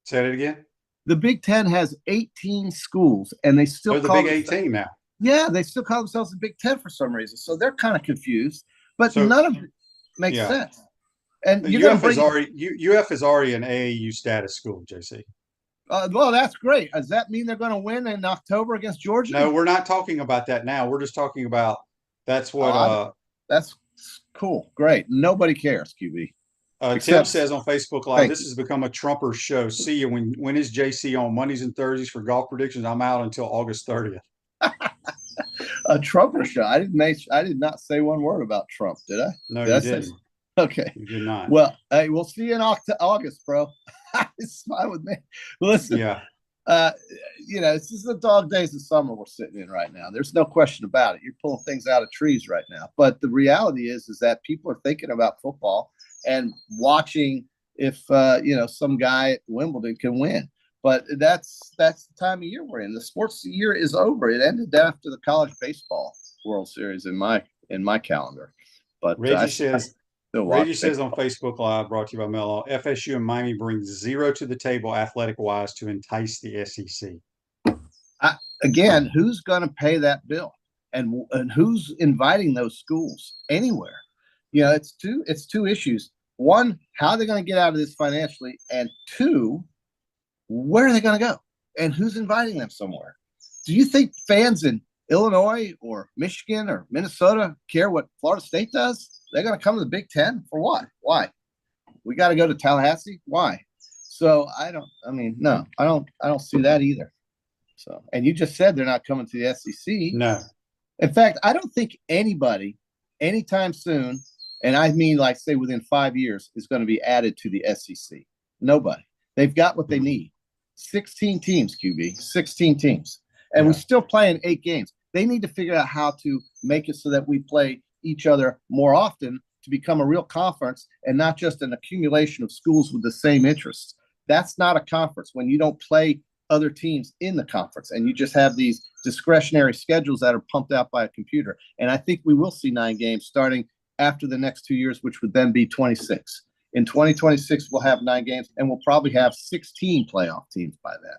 Say it again. The Big Ten has 18 schools, and they still They're the call Big 18 now. Yeah, they still call themselves the Big Ten for some reason. So they're kind of confused, but So, none of it makes sense. And UF is already an AAU status school, JC. Well, that's great. Does that mean they're going to win in October against Georgia? No, we're not talking about that now. We're just talking about that's what. That's cool. Great. Nobody cares, QB. Tim says on Facebook Live, this has become a Trumper show. See you. When is JC on Mondays and Thursdays for golf predictions? I'm out until August 30th. A Trumper show. I did not say one word about Trump, did I? No, you didn't. Okay. You did not. Well, hey, we'll see you in August, bro. It's fine with me. Listen. Yeah. This is the dog days of summer we're sitting in right now. There's no question about it. You're pulling things out of trees right now. But the reality is that people are thinking about football and watching if some guy at Wimbledon can win. But that's the time of year we're in. The sports year is over. It ended after the college baseball World Series in my calendar. But Reggie says on Facebook Live, brought to you by Mello, FSU and Miami bring zero to the table athletic-wise to entice the SEC. Again, who's going to pay that bill, and who's inviting those schools anywhere? It's two issues. One, how are they going to get out of this financially? And two, where are they going to go? And who's inviting them somewhere? Do you think fans in Illinois or Michigan or Minnesota care what Florida State does? They're going to come to the Big Ten for what? Why? We got to go to Tallahassee? Why? So I don't see that either. So, and you just said they're not coming to the SEC. No. In fact, I don't think anybody anytime soon, and I mean like say within 5 years, is going to be added to the SEC. Nobody. They've got what they need. 16 teams, QB, 16 teams. And we're still playing 8 games. They need to figure out how to make it so that we play each other more often to become a real conference and not just an accumulation of schools with the same interests. That's not a conference when you don't play other teams in the conference and you just have these discretionary schedules that are pumped out by a computer. And I think we will see 9 games starting after the next 2 years, which would then be 26. In 2026, we'll have 9 games, and we'll probably have 16 playoff teams by then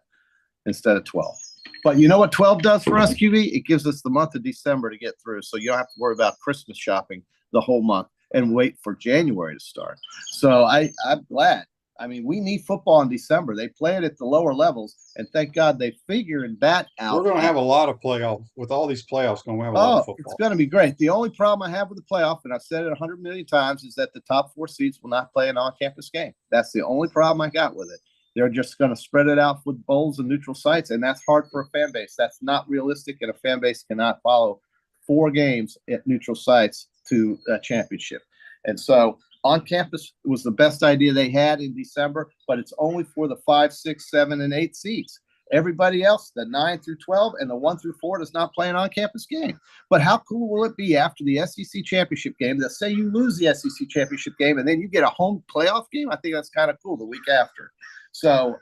instead of 12. But you know what 12 does for us, QB? It gives us the month of December to get through, so you don't have to worry about Christmas shopping the whole month and wait for January to start. So I'm glad. I mean, we need football in December. They play it at the lower levels, and thank God they figured that out. We're going to have a lot of playoffs. With all these playoffs going, we have a lot of football. It's going to be great. The only problem I have with the playoff, and I've said it 100 million times, is that the top 4 seeds will not play an on-campus game. That's the only problem I got with it. They're just going to spread it out with bowls and neutral sites, and that's hard for a fan base. That's not realistic, and a fan base cannot follow 4 games at neutral sites to a championship. And so on campus was the best idea they had in December, but it's only for the 5, 6, 7, and 8 seeds. Everybody else, the 9 through 12 and the 1 through 4, does not play an on-campus game. But how cool will it be after the SEC championship game that say you lose the SEC championship game and then you get a home playoff game? I think that's kind of cool the week after. So,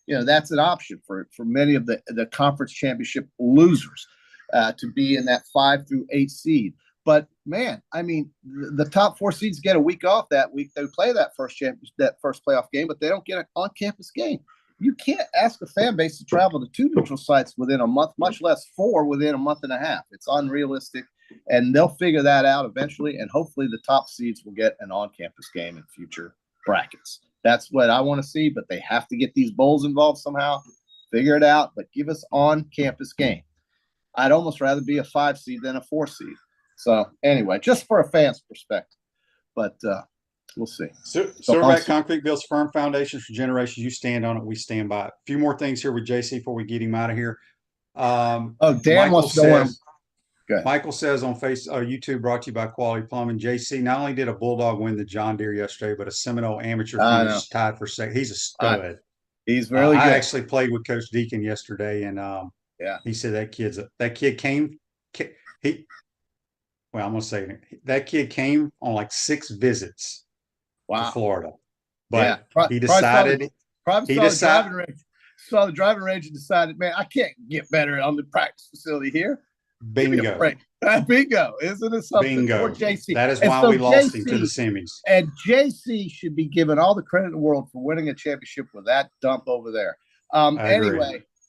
that's an option for many of the conference championship losers to be in that 5 through 8 seed. But man, I mean, the top 4 seeds get a week off that week. They play that first playoff game, but they don't get an on-campus game. You can't ask a fan base to travel to 2 neutral sites within a month, much less 4 within a month and a half. It's unrealistic, and they'll figure that out eventually. And hopefully, the top seeds will get an on-campus game in future brackets. That's what I want to see. But they have to get these bowls involved somehow. Figure it out, but give us on-campus game. I'd almost rather be a 5 seed than a 4 seed. So anyway, just for a fan's perspective, but we'll see. Silverback Concrete builds firm foundations for generations. You stand on it, we stand by it. A few more things here with JC before we get him out of here. Dan wants to know. Michael says on YouTube, brought to you by Quality Plumbing. JC not only did a Bulldog win the John Deere yesterday, but a Seminole amateur finish tied for second. He's a stud. He's really good. I actually played with Coach Deacon yesterday, and he said that kid came. Well, I'm going to say that kid came on like 6 visits to Florida, but he decided saw the driving range and decided, man, I can't get better on the practice facility here. Bingo. Bingo. Isn't it something? Bingo. JC. That is why we lost him to the semis. And JC should be given all the credit in the world for winning a championship with that dump over there.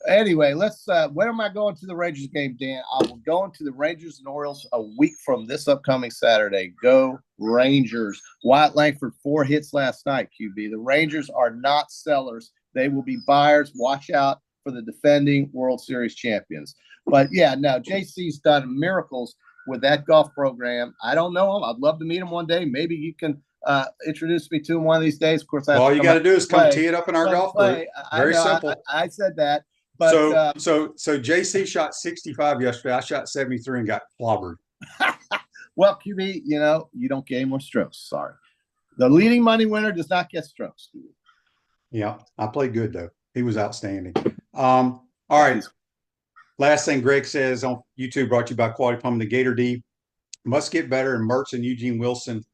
Anyway, let's when am I going to the Rangers game, Dan? I will go into the Rangers and Orioles a week from this upcoming Saturday. Go Rangers. Wyatt Langford 4 hits last night, QB. The Rangers are not sellers. They will be buyers. Watch out for the defending World Series champions. But yeah, no, JC's done miracles with that golf program. I don't know him. I'd love to meet him one day. Maybe you can introduce me to him one of these days. Of course, all you got to do is come tee it up in our golf group. Very simple. I said that. But, so JC shot 65 yesterday. I shot 73 and got clobbered. Well, QB, you don't get any more strokes. Sorry. The leading money winner does not get strokes. Yeah, I played good, though. He was outstanding. All right. Last thing Greg says on YouTube, brought to you by Quality Plumbing, the Gator D must get better, and Mertz and Eugene Wilson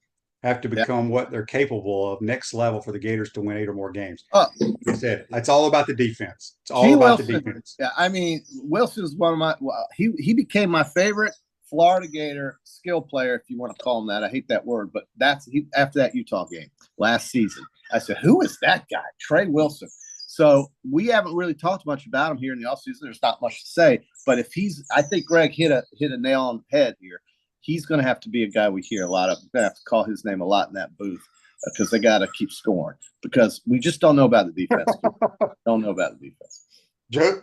have to become what they're capable of next level for the Gators to win 8 or more games. Like I said, it's all about the defense. It's all about the defense. Yeah, I mean, Wilson is one of my he became my favorite Florida Gator skill player, if you want to call him that. I hate that word, but after that Utah game last season. I said, who is that guy? Trey Wilson. So we haven't really talked much about him here in the offseason. There's not much to say, but I think Greg hit a nail on the head here. He's going to have to be a guy we hear a lot of. We're going to have to call his name a lot in that booth because they got to keep scoring because we just don't know about the defense. Don't know about the defense.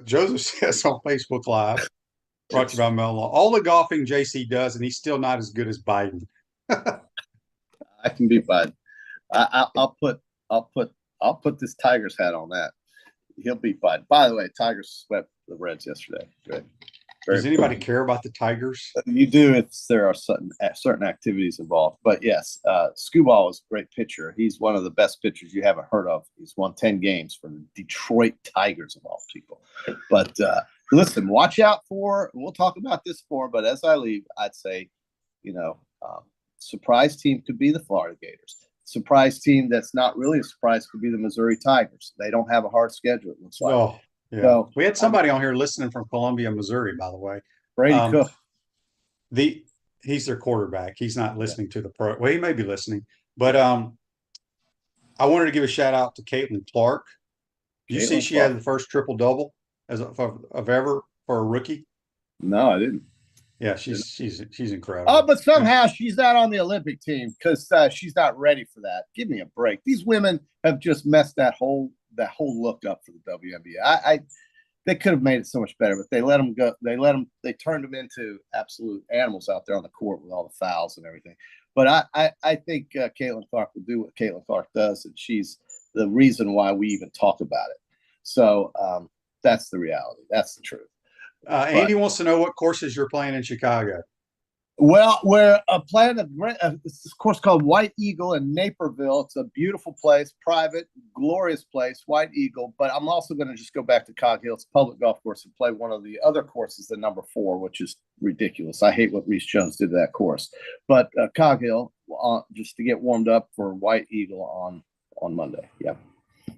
Joseph says on Facebook Live, brought to you by Mellon, all the golfing JC does, and he's still not as good as Biden. I can beat Biden. I'll put this Tigers hat on that. He'll beat Biden. By the way, Tigers swept the Reds yesterday. Good. Does anybody care about the Tigers? You do if there are certain activities involved. But yes, Skubal is a great pitcher. He's one of the best pitchers you haven't heard of. He's won 10 games for the Detroit Tigers of all people. But listen, watch out for. We'll talk about this more. But as I leave, I'd say, surprise team could be the Florida Gators. Surprise team that's not really a surprise could be the Missouri Tigers. They don't have a hard schedule, it looks like. Oh, yeah. So, we had somebody on here listening from Columbia, Missouri, by the way. Brady Cook. He's their quarterback. He's not listening to the pro. Well, he may be listening. But I wanted to give a shout out to Caitlin Clark. Did you see she had the first triple-double of ever for a rookie? No, I didn't. Yeah, she's incredible. Oh, but somehow she's not on the Olympic team because she's not ready for that. Give me a break. These women have just messed that whole look up for the WNBA. They could have made it so much better, but they let them go. They turned them into absolute animals out there on the court with all the fouls and everything. But I think Caitlin Clark will do what Caitlin Clark does, and she's the reason why we even talk about it. So that's the reality. That's the truth. Andy wants to know what courses you're playing in Chicago. Well, we're playing this course called White Eagle in Naperville. It's a beautiful place, private, glorious place, White Eagle. But I'm also going to just go back to Cog Hill. It's a public golf course and play one of the other courses, the number 4, which is ridiculous. I hate what Reese Jones did to that course. But Cog Hill, just to get warmed up for White Eagle on Monday. Yeah.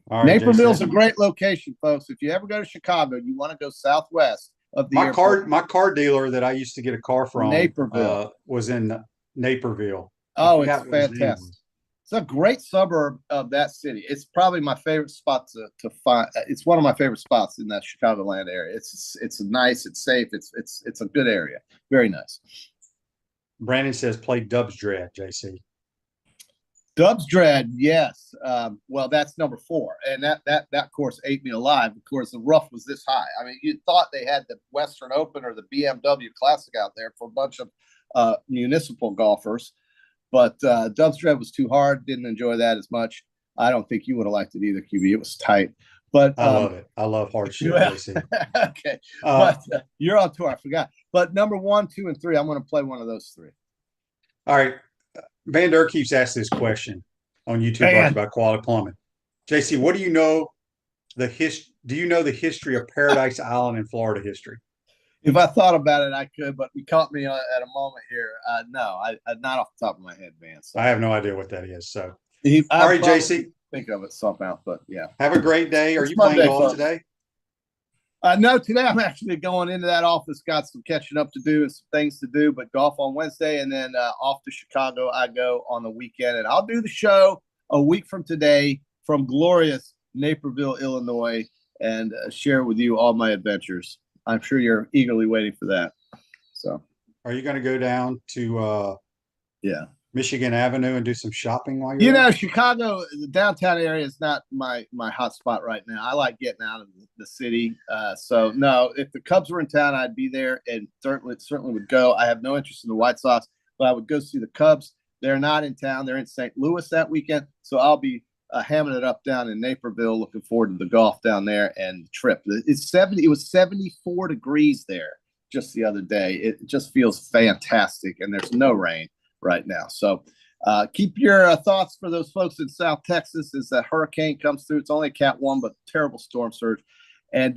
All right, Naperville's a great location, folks. If you ever go to Chicago, you want to go southwest of the My airport. my car dealer that I used to get a car from Naperville. was in Naperville. I Oh, it's forgot what his name fantastic. was. It's a great suburb of that city. It's probably my favorite spot to find. It's one of my favorite spots in that Chicagoland area. It's nice. It's safe. It's a good area. Very nice. Brandon says play Dubs Dread, JC. Dubs Dread, yes. Well, that's number 4, and that course ate me alive. Of course, the rough was this high. I mean, you thought they had the Western Open or the BMW Classic out there for a bunch of municipal golfers. But Dubs Dread was too hard. Didn't enjoy that as much. I don't think you would have liked it either, QB. It was tight. But I love it. I love hardship. Okay. But you're on tour. I forgot. But number 1, 2, and 3, I'm going to play one of those 3. All right. Van Der keeps asking this question on YouTube about quality plumbing. JC, what do you know do you know the history of Paradise Island in Florida history? If I thought about it, I could, but you caught me at a moment here. No, I not off the top of my head, man. So I have no idea what that is. So, all right, JC, think of it somehow. But yeah, have a great day. Are you playing golf today? No, today I'm actually going into that office. Got some catching up to do and some things to do. But golf on Wednesday, and then off to Chicago I go on the weekend, and I'll do the show a week from today from glorious Naperville, Illinois, and share with you all my adventures. I'm sure you're eagerly waiting for that. So, are you going to go down to Michigan Avenue and do some shopping while you're there? Chicago, the downtown area is not my hot spot right now. I like getting out of the city. So no, if the Cubs were in town, I'd be there and certainly would go. I have no interest in the White Sox, but I would go see the Cubs. They're not in town. They're in St. Louis that weekend. So I'll be hamming it up down in Naperville. Looking forward to the golf down there and the trip. It was 74 degrees there just the other day. It just feels fantastic, and there's no rain right now. So keep your thoughts for those folks in South Texas as that hurricane comes through. It's only a Cat 1, but terrible storm surge. And,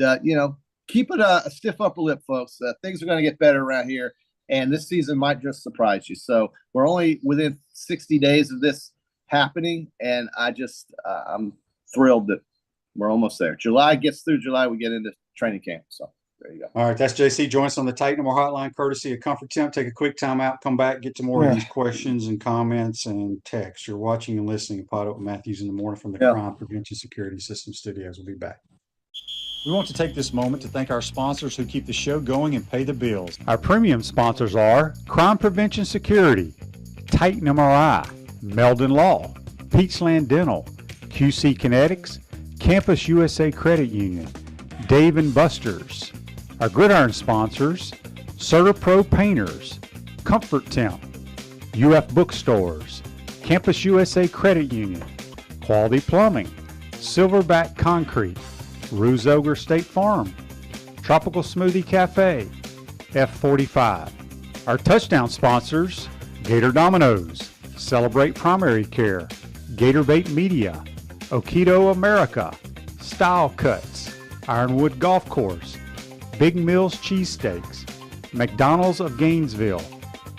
keep it a stiff upper lip, folks. Things are going to get better around here, and this season might just surprise you. So we're only within 60 days of this happening, and I'm thrilled that we're almost there. July gets through July, we get into training camp. So there you go. All right, that's JC. Join us on the Titan More Hotline, courtesy of Comfort Temp. Take a quick time out, come back, get to more of these questions and comments and text. You're watching and listening to PodUp with Matthews in the morning from the Crime Prevention Security System Studios. We'll be back. We want to take this moment to thank our sponsors who keep the show going and pay the bills. Our premium sponsors are Crime Prevention Security, Titan MRI, Meldon Law, Peachland Dental, QC Kinetics, Campus USA Credit Union, Dave & Buster's. Our Gridiron sponsors, CertaPro Painters, Comfort Temp, UF Bookstores, Campus USA Credit Union, Quality Plumbing, Silverback Concrete, Ruse Ogre State Farm, Tropical Smoothie Cafe, F45. Our touchdown sponsors, Gator Dominoes, Celebrate Primary Care, Gator Bait Media, Okido America, Style Cuts, Ironwood Golf Course, Big Mills Cheesesteaks, McDonald's of Gainesville,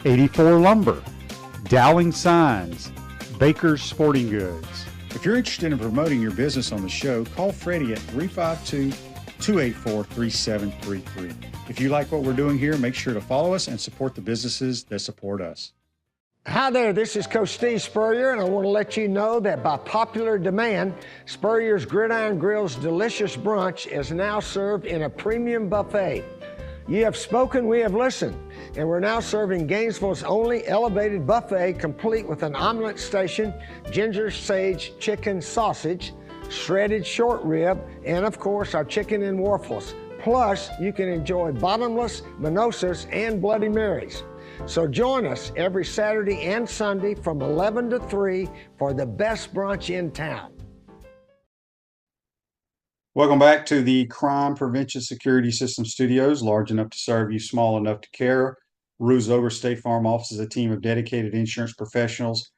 84 Lumber, Dowling Signs, Baker's Sporting Goods. If you're interested in promoting your business on the show, call Freddie at 352-284-3733. If you like what we're doing here, make sure to follow us and support the businesses that support us. Hi there, this is Coach Steve Spurrier, and I want to let you know that by popular demand, Spurrier's Gridiron Grill's delicious brunch is now served in a premium buffet. You have spoken, we have listened, and we're now serving Gainesville's only elevated buffet, complete with an omelet station, ginger sage chicken sausage, shredded short rib, and of course our chicken and waffles. Plus, you can enjoy bottomless mimosas and Bloody Marys. So join us every Saturday and Sunday from 11 to 3 for the best brunch in town. Welcome back to the Crime Prevention Security System Studios, large enough to serve you, small enough to care. Ruse Ogre State Farm offers a team of dedicated insurance professionals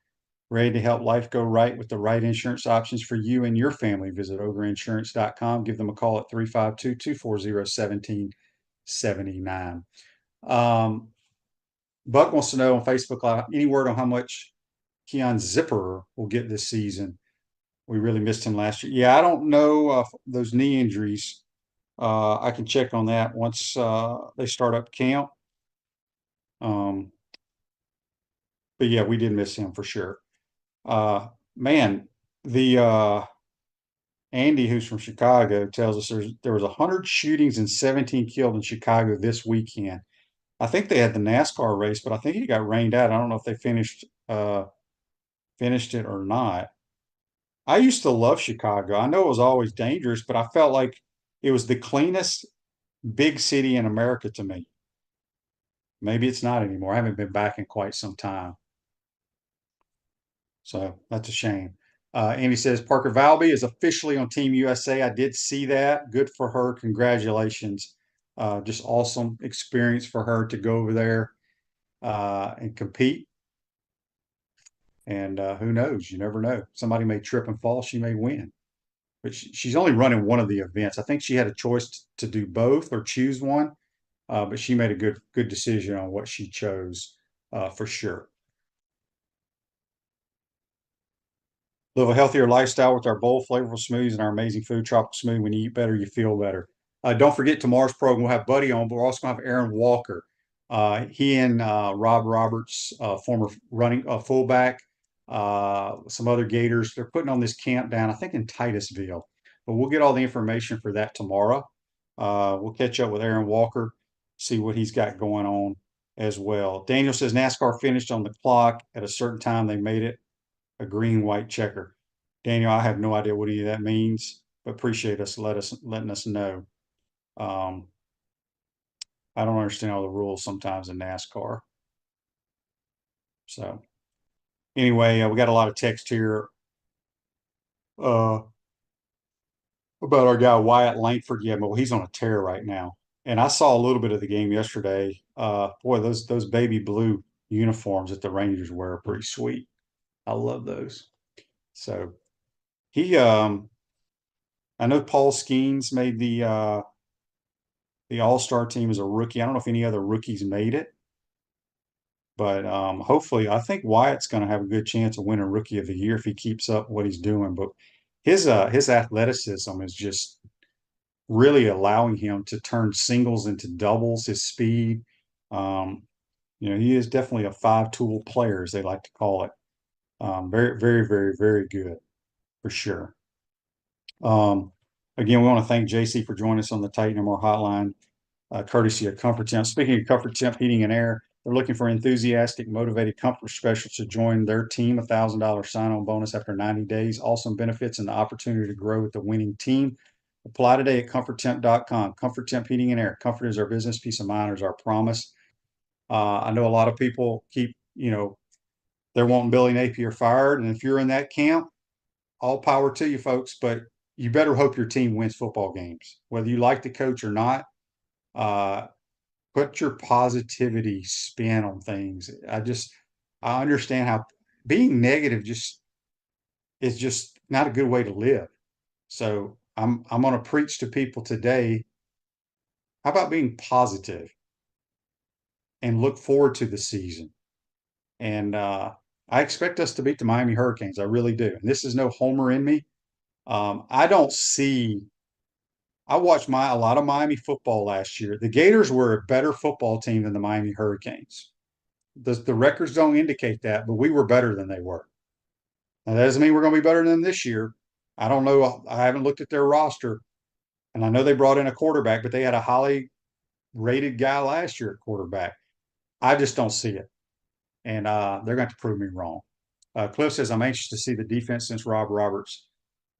ready to help life go right with the right insurance options for you and your family. Visitogreinsurance.com. Give them a call at 352-240-1779. Buck wants to know on Facebook, any word on how much Keon Zipper will get this season? We really missed him last year. Yeah, I don't know those knee injuries. I can check on that once they start up camp. But yeah, we did miss him for sure. Man, the Andy, who's from Chicago, tells us there was 100 shootings and 17 killed in Chicago this weekend. I think they had the NASCAR race, but I think he got rained out. I don't know if they finished it or not. I used to love Chicago. I know it was always dangerous, but I felt like it was the cleanest big city in America to me. Maybe it's not anymore. I haven't been back in quite some time. So that's a shame. Andy says Parker Valby is officially on Team USA. I did see that. Good for her. Congratulations. Just awesome experience for her to go over there and compete. And who knows? You never know. Somebody may trip and fall. She may win. But she's only running one of the events. I think she had a choice to do both or choose one. But she made a good decision on what she chose for sure. Live a healthier lifestyle with our bold, flavorful smoothies and our amazing food. Tropical smoothie. When you eat better, you feel better. Don't forget tomorrow's program. We'll have Buddy on, but we're also going to have Aaron Walker. He and Rob Roberts, former running fullback, some other Gators. They're putting on this camp down, I think in Titusville. But we'll get all the information for that tomorrow. We'll catch up with Aaron Walker, see what he's got going on as well. Daniel says NASCAR finished on the clock at a certain time. They made it a green-white checker. Daniel, I have no idea what any of that means, but appreciate us letting us know. I don't understand all the rules sometimes in NASCAR. So anyway, we got a lot of text here about our guy Wyatt Langford. Yeah, but he's on a tear right now. And I saw a little bit of the game yesterday. Boy, those baby blue uniforms that the Rangers wear are pretty sweet. I love those. So he I know Paul Skeens made the All-Star team as a rookie. I don't know if any other rookies made it, but hopefully, I think Wyatt's going to have a good chance of winning Rookie of the Year if he keeps up what he's doing. But his athleticism is just really allowing him to turn singles into doubles. His speed, he is definitely a five-tool player, as they like to call it. Very, very, very, very good for sure. Again, we want to thank JC for joining us on the Titan MR hotline, courtesy of Comfort Temp. Speaking of Comfort Temp Heating and Air, they're looking for enthusiastic, motivated comfort specialists to join their team. $1,000 sign-on bonus after 90 days. Awesome benefits and the opportunity to grow with the winning team. Apply today at comforttemp.com. Comfort Temp Heating and Air. Comfort is our business. Peace of mind is our promise. I know a lot of people keep, they're wanting Billy Napier fired. And if you're in that camp, all power to you folks, but you better hope your team wins football games, whether you like the coach or not. Put your positivity spin on things. I understand how being negative is just not a good way to live. So I'm going to preach to people today. How about being positive and look forward to the season? And I expect us to beat the Miami Hurricanes. I really do. And this is no homer in me. I watched a lot of Miami football last year. The Gators were a better football team than the Miami Hurricanes. The records don't indicate that, but we were better than they were. Now, that doesn't mean we're going to be better than them this year. I don't know. I haven't looked at their roster, and I know they brought in a quarterback, but they had a highly rated guy last year at quarterback. I just don't see it, and they're going to prove me wrong. Cliff says, I'm anxious to see the defense since Rob Roberts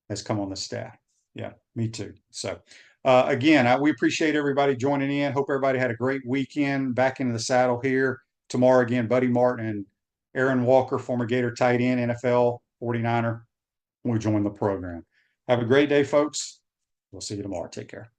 has come on the staff. Yeah, me too. So, again, we appreciate everybody joining in. Hope everybody had a great weekend. Back into the saddle here. Tomorrow, again, Buddy Martin and Aaron Walker, former Gator tight end, NFL 49er, will join the program. Have a great day, folks. We'll see you tomorrow. Take care.